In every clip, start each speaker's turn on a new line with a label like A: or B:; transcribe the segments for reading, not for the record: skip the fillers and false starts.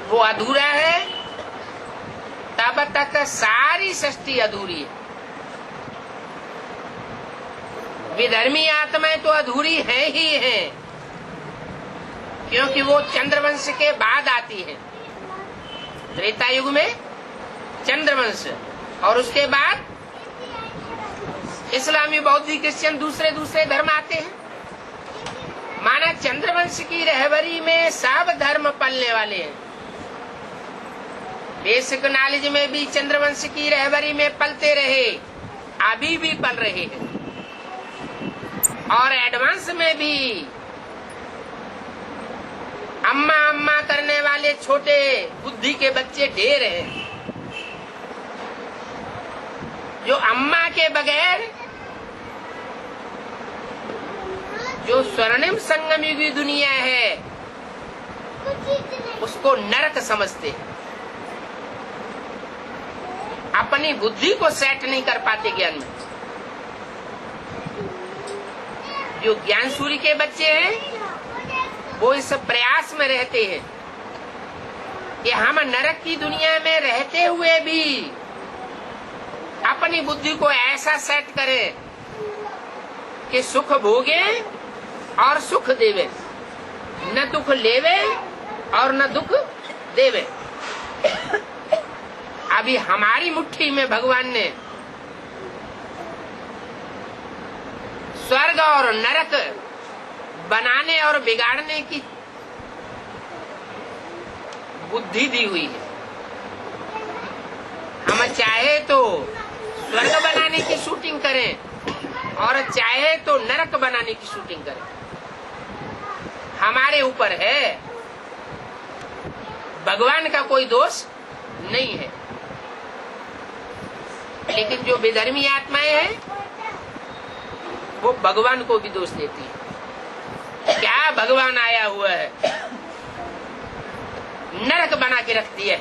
A: वो अधूरा है, तब तक सारी सृष्टि अधूरी है। विधर्मी आत्माएं तो अधूरी है ही है, क्योंकि वो चंद्रवंश के बाद आती है। त्रेता युग में चंद्रवंश, और उसके बाद इस्लामी, बौद्ध, क्रिश्चियन, दूसरे दूसरे धर्म आते हैं। माना चंद्रवंश की रहबरी में सब धर्म पलने वाले हैं। बेसिक नॉलेज में भी चंद्रवंश की रहबरी में पलते रहे, अभी भी पल रहे हैं, और एडवांस में भी अम्मा अम्मा करने वाले छोटे बुद्धि के बच्चे ढेर हैं, जो अम्मा के बगैर जो स्वर्णिम संगम युगी दुनिया है उसको नरक समझते हैं। अपनी बुद्धि को सेट नहीं कर पाते ज्ञान में। जो ज्ञान सूर्य के बच्चे हैं वो इस प्रयास में रहते हैं कि हम नरक की दुनिया में रहते हुए भी अपनी बुद्धि को ऐसा सेट करें कि सुख भोगे और सुख देवे, न दुख लेवे और न दुख देवे। अभी हमारी मुट्ठी में भगवान ने स्वर्ग और नरक बनाने और बिगाड़ने की बुद्धि दी हुई है। हम चाहे तो स्वर्ग बनाने की शूटिंग करें और चाहे तो नरक बनाने की शूटिंग करें, हमारे ऊपर है। भगवान का कोई दोष नहीं है। लेकिन जो विधर्मी आत्माएं हैं वो भगवान को भी दोष देती है। क्या भगवान आया हुआ है, नरक बना के रखती है।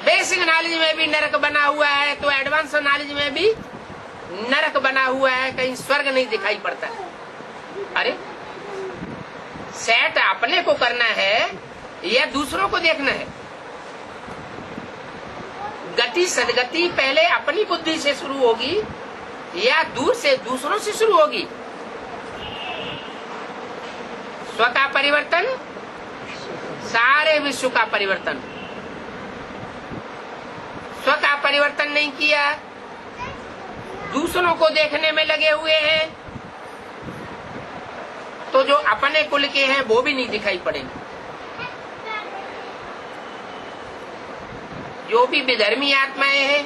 A: बेसिक नॉलेज में भी नरक बना हुआ है, तो एडवांस नॉलेज में भी नरक बना हुआ है। कहीं स्वर्ग नहीं दिखाई पड़ता। अरे सेट अपने को करना है या दूसरों को देखना है? गति सदगति पहले अपनी बुद्धि से शुरू होगी या दूर से दूसरों से शुरू होगी? स्व का परिवर्तन सारे विश्व का परिवर्तन। स्व का परिवर्तन नहीं किया, दूसरों को देखने में लगे हुए हैं, तो जो अपने कुल के हैं वो भी नहीं दिखाई पड़ेंगे। जो भी विधर्मी आत्माएं हैं,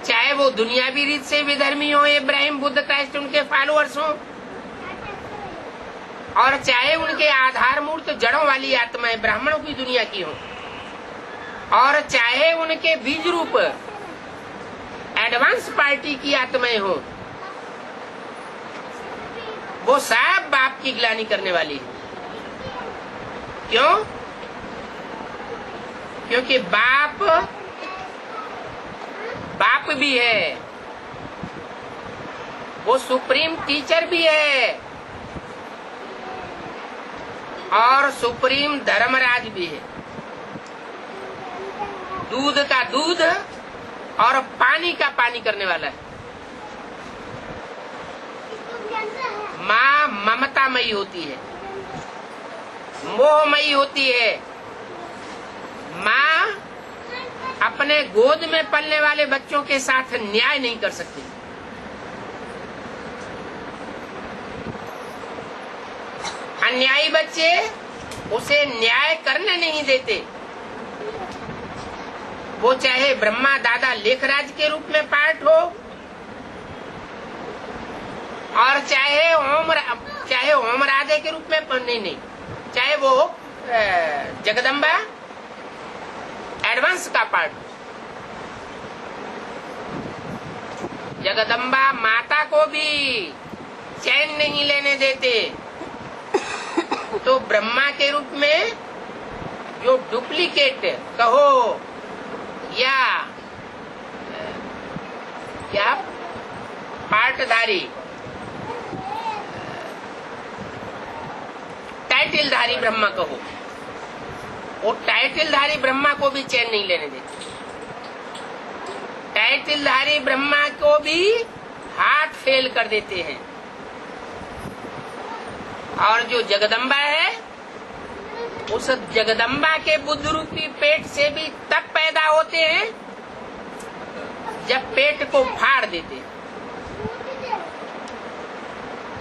A: चाहे वो दुनियावी रीत से विधर्मी हो, इब्राहिम, बुद्ध, क्राइस्ट, उनके फॉलोअर्स हो, और चाहे उनके आधार मूर्त जड़ों वाली आत्माएं ब्राह्मणों की दुनिया की हो, और चाहे उनके बीज रूप एडवांस पार्टी की आत्माएं हो, वो सब बाप की ग्लानि करने वाली है। क्यों? क्योंकि बाप भी है, वो सुप्रीम टीचर भी है और सुप्रीम धर्मराज भी है। दूध का दूध और पानी का पानी करने वाला है। माँ ममतामयी होती है, मोहमयी होती है। माँ अपने गोद में पलने वाले बच्चों के साथ न्याय नहीं कर सकती। अन्यायी बच्चे उसे न्याय करने नहीं देते। वो चाहे ब्रह्मा दादा लेखराज के रूप में पार्ट हो, और चाहे ओम राधे के रूप में नहीं, चाहे वो जगदम्बा एडवांस का पार्ट। जगदम्बा माता को भी चैन नहीं लेने देते, तो ब्रह्मा के रूप में जो डुप्लीकेट कहो या क्या टाइटलधारी ब्रह्मा कहो, वो टाइटलधारी ब्रह्मा को भी चैन नहीं लेने देते। टाइटलधारी ब्रह्मा को भी हार्ट फेल कर देते हैं। और जो जगदम्बा है, उस जगदम्बा के बुद्ध रूपी पेट से भी तब पैदा होते हैं जब पेट को फाड़ देते हैं।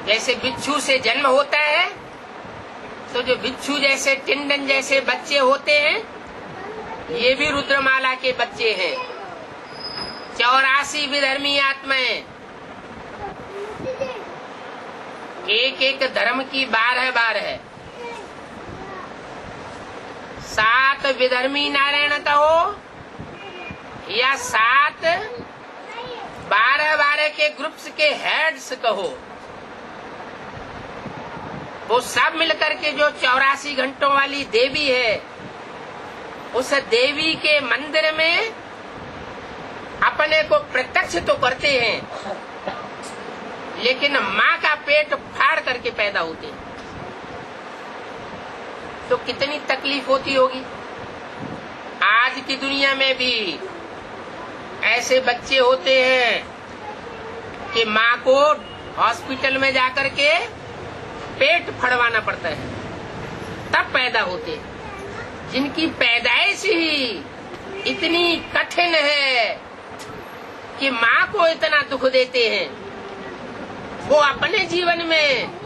A: जैसे बिच्छू से जन्म होता है, तो जो बिच्छू जैसे टिंडन जैसे बच्चे होते हैं, ये भी रुद्रमाला के बच्चे हैं। 84 विधर्मी आत्माएं, एक एक धर्म की 12 7 विधर्मी नारायण कहो या 7 12 के ग्रुप्स के हेड्स कहो, वो सब मिलकर के जो 84 घंटों वाली देवी है, उस देवी के मंदिर में अपने को प्रत्यक्ष तो करते हैं, लेकिन माँ का पेट फाड़ करके पैदा होते हैं। तो कितनी तकलीफ होती होगी। आज की दुनिया में भी ऐसे बच्चे होते हैं कि माँ को हॉस्पिटल में जाकर के पेट फड़वाना पड़ता है, तब पैदा होते हैं। जिनकी पैदाइश ही इतनी कठिन है कि माँ को इतना दुख देते हैं, वो अपने जीवन में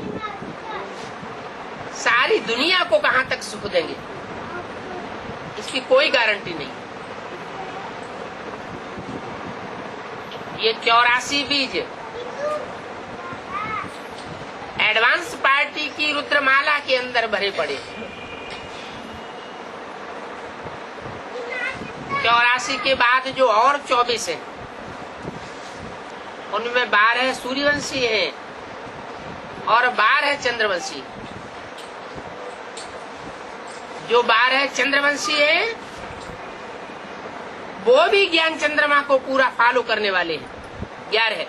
A: सारी दुनिया को कहां तक सुख देंगे, इसकी कोई गारंटी नहीं। ये 84 बीज एडवांस पार्टी की रुद्रमाला के अंदर भरे पड़े। 84 के बाद जो और 24 है, उनमें 12 सूर्यवंशी हैं और 12 चंद्रवंशी। जो 12 चंद्रवंशी हैं, वो भी ज्ञान चंद्रमा को पूरा फॉलो करने वाले हैं। 11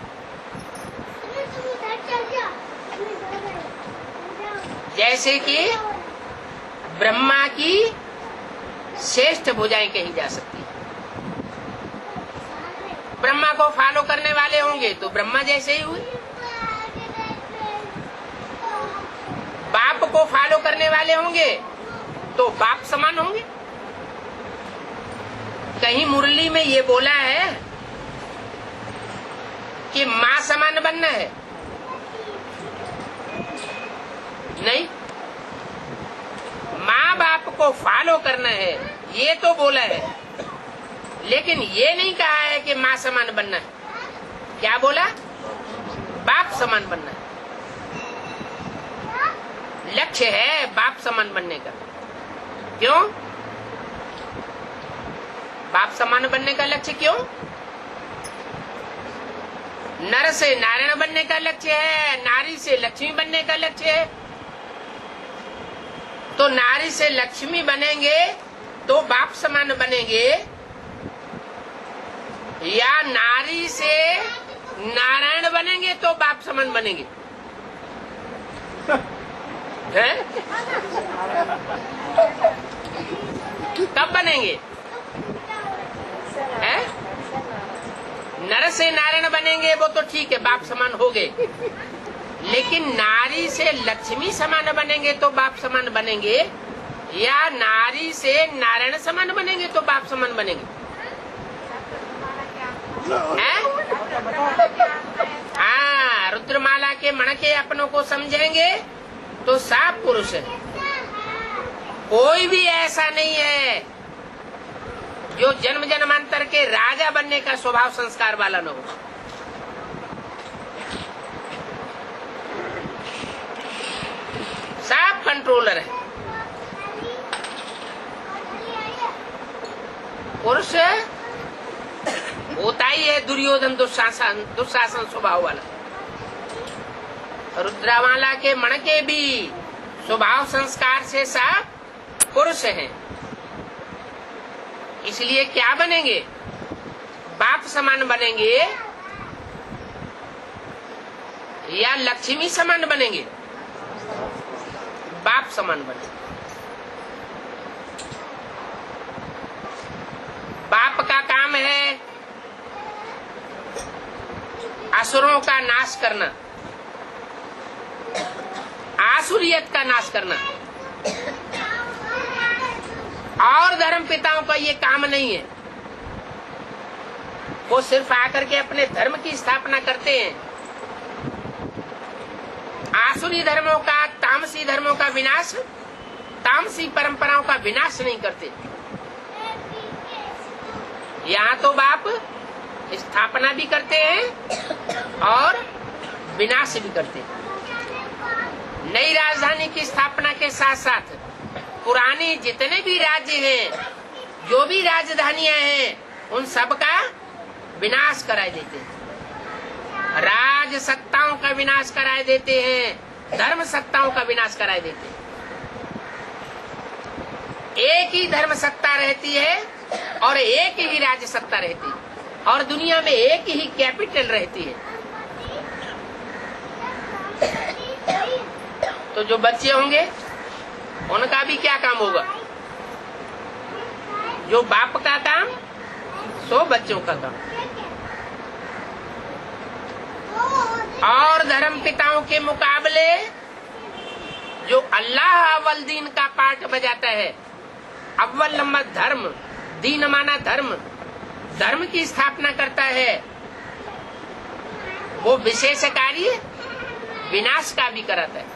A: जैसे कि ब्रह्मा की श्रेष्ठ भुजाएं कही जा सकती है। ब्रह्मा को फॉलो करने वाले होंगे तो ब्रह्मा जैसे ही हुए। बाप को फॉलो करने वाले होंगे तो बाप समान होंगे। कहीं मुरली में ये बोला है कि मां समान बनना है? नहीं, माँ बाप को फॉलो करना है ये तो बोला है, लेकिन ये नहीं कहा है कि माँ समान बनना है। क्या बोला? बाप समान बनना है। लक्ष्य है बाप समान बनने का। क्यों बाप समान बनने का लक्ष्य? क्यों? नर से नारायण बनने का लक्ष्य है, नारी से लक्ष्मी बनने का लक्ष्य है। तो नारी से लक्ष्मी बनेंगे तो बाप समान बनेंगे, या नारी से नारायण बनेंगे तो बाप समान बनेंगे? हैं? कब बनेंगे? हैं? नर से नारायण बनेंगे वो तो ठीक है, बाप समान हो गए। लेकिन नारी से लक्ष्मी समान बनेंगे तो बाप समान बनेंगे, या नारी से नारायण समान बनेंगे तो बाप समान बनेंगे? हाँ, रुद्रमाला के मणके अपनों को समझेंगे तो सब पुरुष है। कोई भी ऐसा नहीं है जो जन्म जन्मांतर के राजा बनने का स्वभाव संस्कार वाला न हो। सब कंट्रोलर है। पुरुष होता ही है दुर्योधन दुशासन स्वभाव वाला। रुद्रमाला के मणके भी स्वभाव संस्कार से सब पुरुष हैं। इसलिए क्या बनेंगे? बाप समान बनेंगे या लक्ष्मी समान बनेंगे? बाप समान बने। बाप का काम है असुरों का नाश करना, आसुरियत का नाश करना, और धर्म पिताओं का ये काम नहीं है। वो सिर्फ आकर के अपने धर्म की स्थापना करते हैं। आसुरी धर्मों का, तामसी धर्मों का विनाश, तामसी परंपराओं का विनाश नहीं करते। यहाँ तो बाप स्थापना भी करते हैं और विनाश भी करते हैं। नई राजधानी की स्थापना के साथ साथ पुराने जितने भी राज्य हैं, जो भी राजधानियां हैं, उन सब का विनाश कराए देते हैं। राज सत्ताओं का विनाश कराए देते हैं, धर्म सत्ताओं का विनाश कराए देते हैं। एक ही धर्म सत्ता रहती है और एक ही राज्य सत्ता रहती है, और दुनिया में एक ही कैपिटल रहती है। तो जो बच्चे होंगे उनका भी क्या काम होगा? जो बाप का काम सो बच्चों का काम। और धर्म पिताओं के मुकाबले जो अल्लाह अव्वल दीन का पार्ट बजाता है, अव्वल नंबर धर्म, दीन माना धर्म, धर्म की स्थापना करता है, वो विशेष कार्य विनाश का भी कराता है।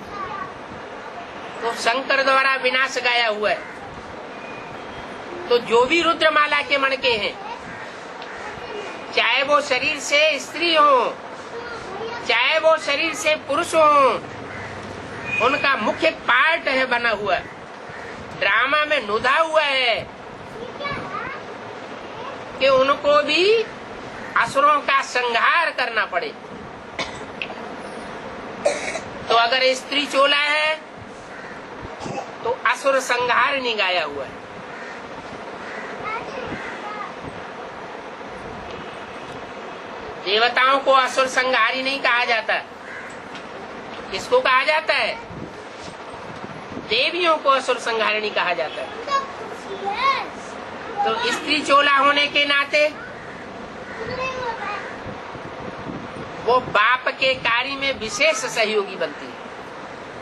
A: तो शंकर द्वारा विनाश गाया हुआ है। तो जो भी रुद्रमाला के मणके हैं, चाहे वो शरीर से स्त्री हो, चाहे वो शरीर से पुरुष हो, उनका मुख्य पार्ट है बना हुआ, ड्रामा में नुदा हुआ है कि उनको भी असुरों का संहार करना पड़े। तो अगर स्त्री चोला है तो असुर संहार नहीं गाया हुआ है। देवताओं को असुर संहारी नहीं कहा जाता। किसको कहा जाता है? देवियों को असुर संहारिणी कहा जाता है। तो स्त्री चोला होने के नाते वो बाप के कार्य में विशेष सहयोगी बनती है।